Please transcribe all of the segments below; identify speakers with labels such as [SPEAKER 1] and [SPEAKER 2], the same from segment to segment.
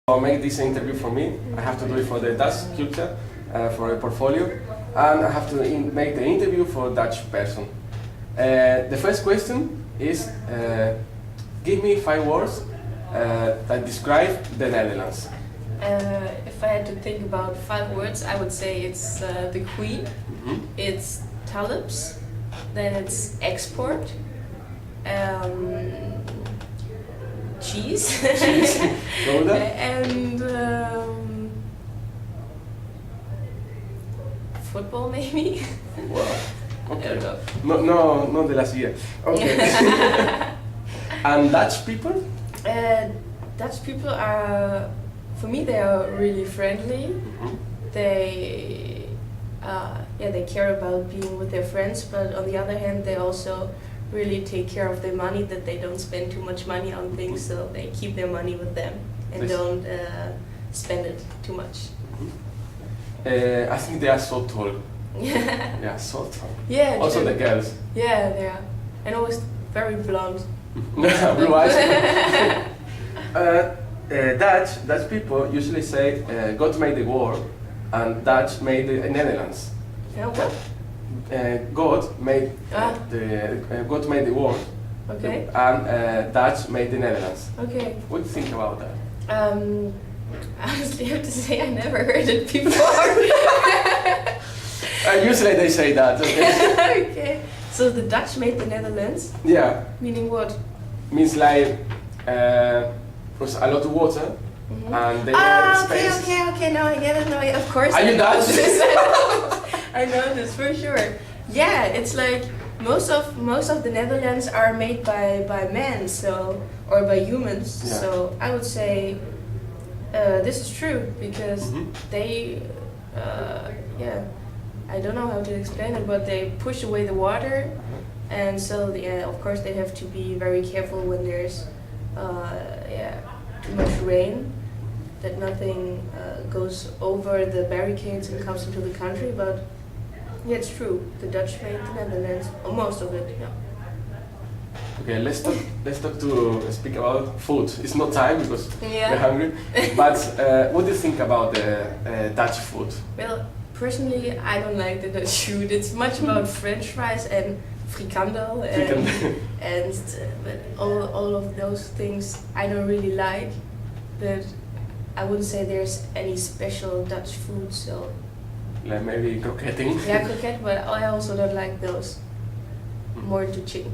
[SPEAKER 1] to make this interview for me. I have to do it for the Dutch culture, for a portfolio, and I have to make the interview for a Dutch person. The first question is, give me 5 words that describe the Netherlands.
[SPEAKER 2] If I had to think about 5 words, I would say it's the Queen, it's tulips, then it's export, cheese, and football maybe.
[SPEAKER 1] Wow. Okay.
[SPEAKER 2] I don't know.
[SPEAKER 1] No de la silla. Okay. And Dutch people?
[SPEAKER 2] Dutch people are, for me, they are really friendly. They care about being with their friends, but on the other hand, they also really take care of their money, that they don't spend too much money on things, so they keep their money with them and don't spend it too much.
[SPEAKER 1] I think they are so tall. Yeah, so tall.
[SPEAKER 2] Yeah.
[SPEAKER 1] Also
[SPEAKER 2] true.
[SPEAKER 1] the girls.
[SPEAKER 2] Yeah, they are, and always very blonde.
[SPEAKER 1] Blue eyes. Dutch people usually say God made the world and Dutch made the Netherlands.
[SPEAKER 2] Yeah, what?
[SPEAKER 1] God made God made the world.
[SPEAKER 2] Okay.
[SPEAKER 1] And Dutch made the Netherlands.
[SPEAKER 2] Okay.
[SPEAKER 1] What do you think about that?
[SPEAKER 2] Honestly, I have to say I never heard it before.
[SPEAKER 1] Usually they say that. Okay.
[SPEAKER 2] Okay. So the Dutch made the Netherlands?
[SPEAKER 1] Yeah.
[SPEAKER 2] Meaning what?
[SPEAKER 1] Means like was a lot of water and they were space.
[SPEAKER 2] Okay. Now I get it. No, of course.
[SPEAKER 1] Are you Dutch?
[SPEAKER 2] I know this for sure. Yeah, it's like most of the Netherlands are made by men, or by humans.
[SPEAKER 1] Yeah.
[SPEAKER 2] So I would say this is true because they, I don't know how to explain it, but they push away the water, and so of course they have to be very careful when there's too much rain, that nothing goes over the barricades and comes into the country. But yeah, it's true. The Dutch made the Netherlands, or most of it. Yeah.
[SPEAKER 1] Okay, let's speak about food. It's not time because
[SPEAKER 2] Yeah.
[SPEAKER 1] we're hungry. But what do you think about the Dutch food?
[SPEAKER 2] Well, personally, I don't like the Dutch food. It's much about French fries and frikandel and but all of those things I don't really like. But I wouldn't say there's any special Dutch food. So
[SPEAKER 1] Like maybe croquetting.
[SPEAKER 2] yeah, croquette, but I also don't like those. More to chicken.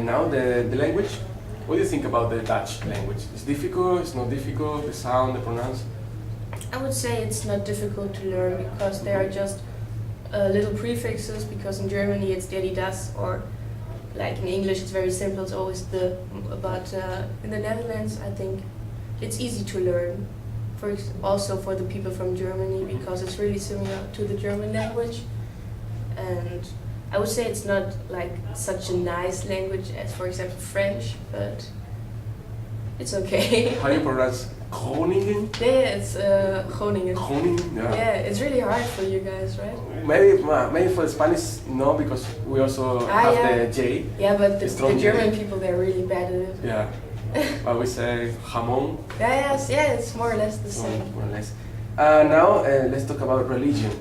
[SPEAKER 1] Now the language. What do you think about the Dutch language? It's difficult. It's not difficult. The sound, the pronounce.
[SPEAKER 2] I would say it's not difficult to learn because there are just little prefixes, because in Germany it's der, die, das, or like in English it's very simple, it's always the, but in the Netherlands I think it's easy to learn, also for the people from Germany, because it's really similar to the German language, and I would say it's not like such a nice language as, for example, French, but it's okay.
[SPEAKER 1] How do you pronounce Groningen?
[SPEAKER 2] Yeah, it's Groningen.
[SPEAKER 1] Groningen, yeah.
[SPEAKER 2] Yeah, it's really hard for you guys, right?
[SPEAKER 1] Maybe for the Spanish, no, because we also have the J.
[SPEAKER 2] Yeah, but the
[SPEAKER 1] strong
[SPEAKER 2] German
[SPEAKER 1] J.
[SPEAKER 2] people, they're really bad at it.
[SPEAKER 1] Yeah. But we say jamón.
[SPEAKER 2] Yeah, it's more or less the same.
[SPEAKER 1] More or less. Now let's talk about religion.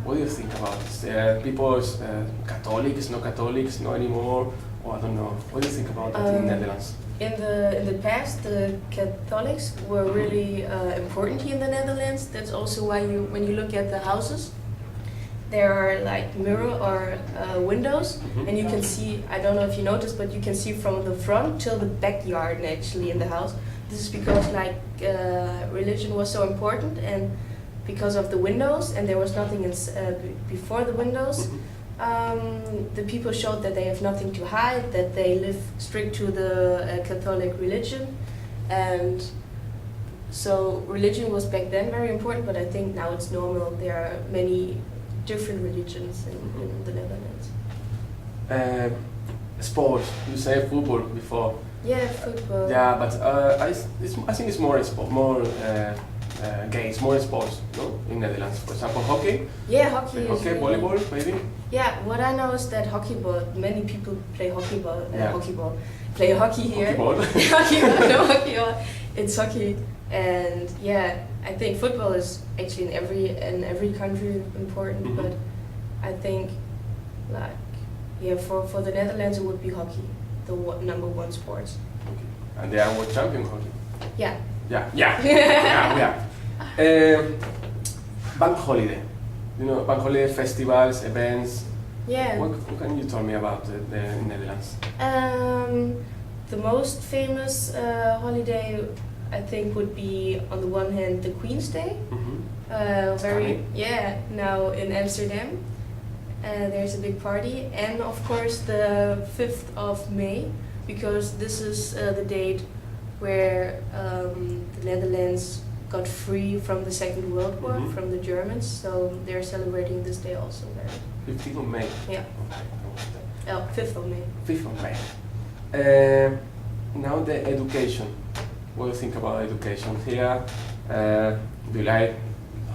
[SPEAKER 1] What do you think about this? People, Catholics, no Catholics, no anymore, or I don't know. What do you think about that in the Netherlands?
[SPEAKER 2] In the past, the Catholics were really important here in the Netherlands. That's also why when you look at the houses, there are like mirror or windows, and you can see, I don't know if you noticed, but you can see from the front till the backyard actually in the house. This is because like religion was so important, and because of the windows, and there was nothing before the windows. The people showed that they have nothing to hide, that they live strict to the Catholic religion, and so religion was back then very important, but I think now it's normal. There are many different religions in the Netherlands.
[SPEAKER 1] Sports, you say football before.
[SPEAKER 2] Yeah, football.
[SPEAKER 1] Yeah, but I think it's more games, more sports, no? In Netherlands, for example, hockey.
[SPEAKER 2] Yeah, hockey.
[SPEAKER 1] Hockey, volleyball, maybe.
[SPEAKER 2] Yeah, what I know is that hockey ball. Many people play hockey ball.
[SPEAKER 1] Yeah.
[SPEAKER 2] Play hockey here.
[SPEAKER 1] Hockey ball.
[SPEAKER 2] Hockey ball, no hockey ball. It's hockey, and yeah, I think football is actually in every country important.
[SPEAKER 1] Mhm.
[SPEAKER 2] But I think, like, yeah, for the Netherlands it would be hockey, the number one sport.
[SPEAKER 1] Okay. And they are world champion hockey.
[SPEAKER 2] Yeah.
[SPEAKER 1] Yeah. Bank holiday. You know, bank holiday festivals, events.
[SPEAKER 2] Yeah.
[SPEAKER 1] What can you tell me about the Netherlands?
[SPEAKER 2] The most famous holiday, I think, would be on the one hand the Queen's Day.
[SPEAKER 1] Mm-hmm.
[SPEAKER 2] Now in Amsterdam, there's a big party, and of course the 5th of May, because this is the date where the Netherlands got free from the Second World War
[SPEAKER 1] Mhm.
[SPEAKER 2] from the Germans, so they're celebrating this day also there.
[SPEAKER 1] 15th of May.
[SPEAKER 2] Yeah.
[SPEAKER 1] Okay.
[SPEAKER 2] 5th of May.
[SPEAKER 1] 5th of May. Now the education. What do you think about education here? Do you like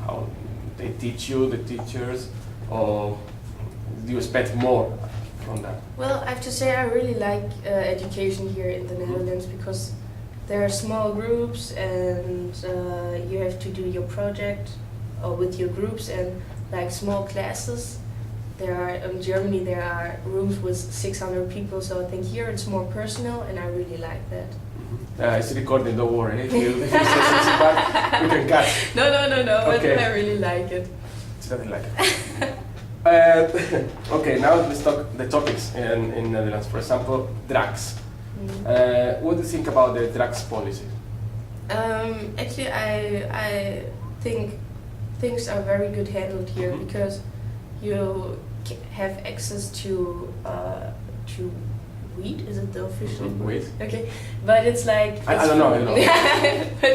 [SPEAKER 1] how they teach you, the teachers, or do you expect more from that?
[SPEAKER 2] Well, I have to say I really like education here in the
[SPEAKER 1] Mhm.
[SPEAKER 2] Netherlands because there are small groups and you have to do your project with your groups and like small classes. There are in Germany there are rooms with 600 people, so I think here it's more personal and I really like that.
[SPEAKER 1] It's recording, don't worry. If you say something bad, we can cut.
[SPEAKER 2] No,
[SPEAKER 1] Okay.
[SPEAKER 2] but I really like it.
[SPEAKER 1] It's nothing like it. Okay, now let's talk the topics in Netherlands. For example, drugs. What do you think about the drugs policy?
[SPEAKER 2] Actually, I think things are very good handled here
[SPEAKER 1] Mhm.
[SPEAKER 2] because you have access to weed. Is it the official
[SPEAKER 1] Mhm,
[SPEAKER 2] word?
[SPEAKER 1] weed.
[SPEAKER 2] Okay, but it's like
[SPEAKER 1] I don't know.
[SPEAKER 2] but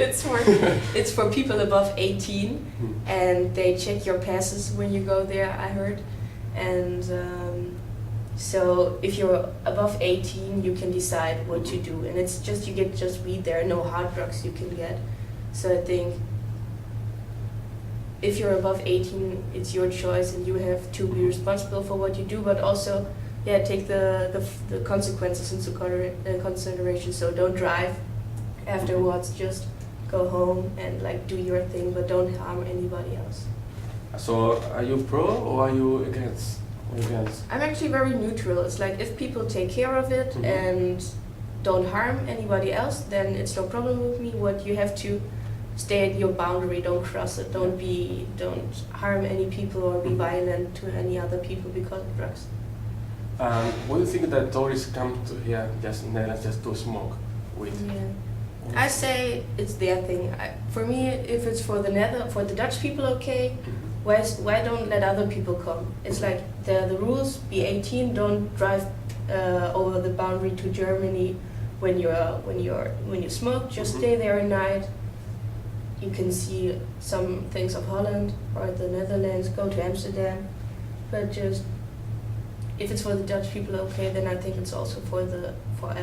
[SPEAKER 2] it's for people above 18,
[SPEAKER 1] Hmm.
[SPEAKER 2] and they check your passes when you go there. I heard, and so if you're above 18, you can decide what to do, and it's just you get just weed there, no hard drugs you can get. So I think if you're above 18, it's your choice, and you have to be responsible for what you do, but also, yeah, take the consequences into consideration. So don't drive afterwards. Just go home and like do your thing, but don't harm anybody else.
[SPEAKER 1] So, are you pro or are you against?
[SPEAKER 2] I'm actually very neutral. It's like if people take care of it
[SPEAKER 1] Mhm.
[SPEAKER 2] and don't harm anybody else, then it's no problem with me. What you have to stay at your boundary, don't cross it, don't harm any people or be
[SPEAKER 1] Mhm.
[SPEAKER 2] violent to any other people because of drugs.
[SPEAKER 1] What do you think that tourists come to here just in Netherlands just to smoke weed?
[SPEAKER 2] Yeah. I say it's their thing. For me, if it's for the Dutch people, okay. Why don't let other people come? It's like the rules. Be 18. Don't drive over the boundary to Germany when you smoke. Just
[SPEAKER 1] Mhm.
[SPEAKER 2] stay there at night. You can see some things of Holland or the Netherlands. Go to Amsterdam, but just if it's for the Dutch people, okay. Then I think it's also for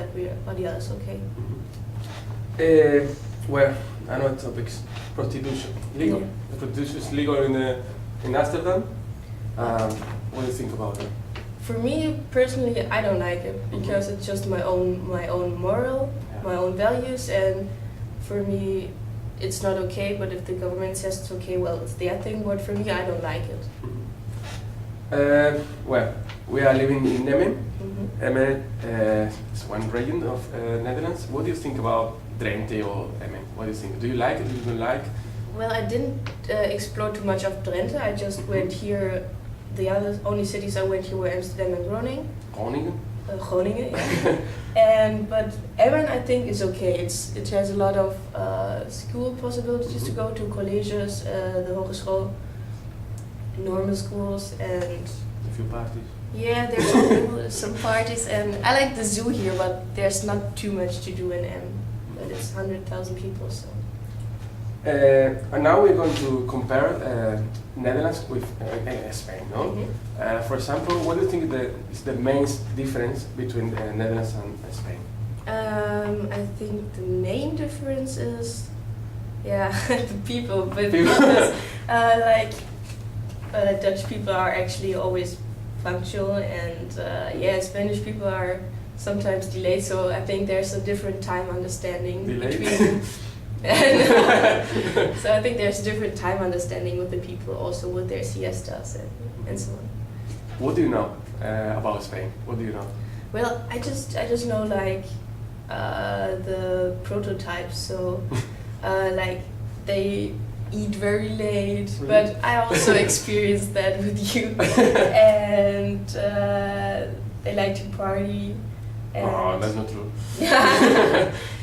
[SPEAKER 2] everybody else, okay.
[SPEAKER 1] Well, another topics. Prostitution. Legal.
[SPEAKER 2] Yeah.
[SPEAKER 1] The prostitution is legal in Amsterdam. What do you think about it?
[SPEAKER 2] For me personally, I don't like it
[SPEAKER 1] Mhm.
[SPEAKER 2] because it's just my own moral,
[SPEAKER 1] Yeah.
[SPEAKER 2] my own values, and for me, it's not okay. But if the government says it's okay, well, it's their thing. But for me, I don't like it.
[SPEAKER 1] Well, we are living in Emmen.
[SPEAKER 2] Mhm.
[SPEAKER 1] Emmen is one region of Netherlands. What do you think about Drenthe or Emmen? What do you think? Do you like it? Do you don't like?
[SPEAKER 2] Well, I didn't explore too much of Drenthe. I just went here. The only cities I went here were Amsterdam and Groningen.
[SPEAKER 1] Groningen?
[SPEAKER 2] Groningen, yeah. But Emmen, I think, is okay. It has a lot of school possibilities to go to, colleges, the hogeschool, normal schools, and
[SPEAKER 1] A few parties.
[SPEAKER 2] yeah, there's some parties. And I like the zoo here, but there's not too much to do in Emmen. But it's 100,000 people, so.
[SPEAKER 1] And now we're going to compare Netherlands with Spain, no?
[SPEAKER 2] Mhm.
[SPEAKER 1] For example, what do you think is the main difference between Netherlands and Spain?
[SPEAKER 2] I think the main difference is, the people. But
[SPEAKER 1] People.
[SPEAKER 2] because, Dutch people are actually always punctual, and yeah, Spanish people are sometimes delayed, so I think there's a different time understanding
[SPEAKER 1] Delayed?
[SPEAKER 2] between so I think there's different time understanding with the people, also with their siestas and so on.
[SPEAKER 1] What do you know about Spain? What do you know?
[SPEAKER 2] Well, I just know like the prototypes, so like they eat very late,
[SPEAKER 1] Really?
[SPEAKER 2] but I also experienced that with you, and they like to party. And
[SPEAKER 1] Oh, that's not true.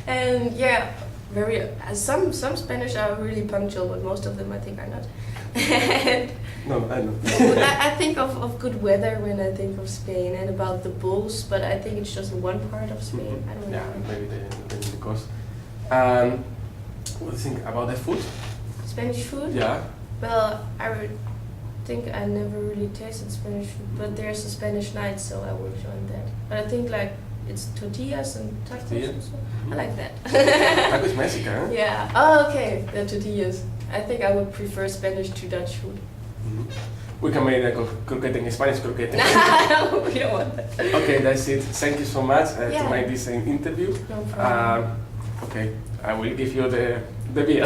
[SPEAKER 2] and yeah, very some Spanish are really punctual, but most of them I think are not. And
[SPEAKER 1] No, I know.
[SPEAKER 2] I think of good weather when I think of Spain, and about the bulls, but I think it's just one part of Spain. I don't know.
[SPEAKER 1] Yeah, maybe the cost. What do you think about the food?
[SPEAKER 2] Spanish food?
[SPEAKER 1] Yeah.
[SPEAKER 2] Well, I would think I never really tasted Spanish food, but there's a Spanish night, so I will join that. But I think like it's tortillas and tacos.
[SPEAKER 1] Tortilla?
[SPEAKER 2] And so. I like that.
[SPEAKER 1] Tacos Mexican, huh?
[SPEAKER 2] Yeah. Oh, okay. The tortillas. I think I would prefer Spanish to Dutch food.
[SPEAKER 1] Mhm. We can make the croquete in Spanish croquete.
[SPEAKER 2] No, we don't want that.
[SPEAKER 1] Okay, that's it. Thank you so much
[SPEAKER 2] Yeah.
[SPEAKER 1] to make this interview.
[SPEAKER 2] No problem.
[SPEAKER 1] Okay, I will give you the beer.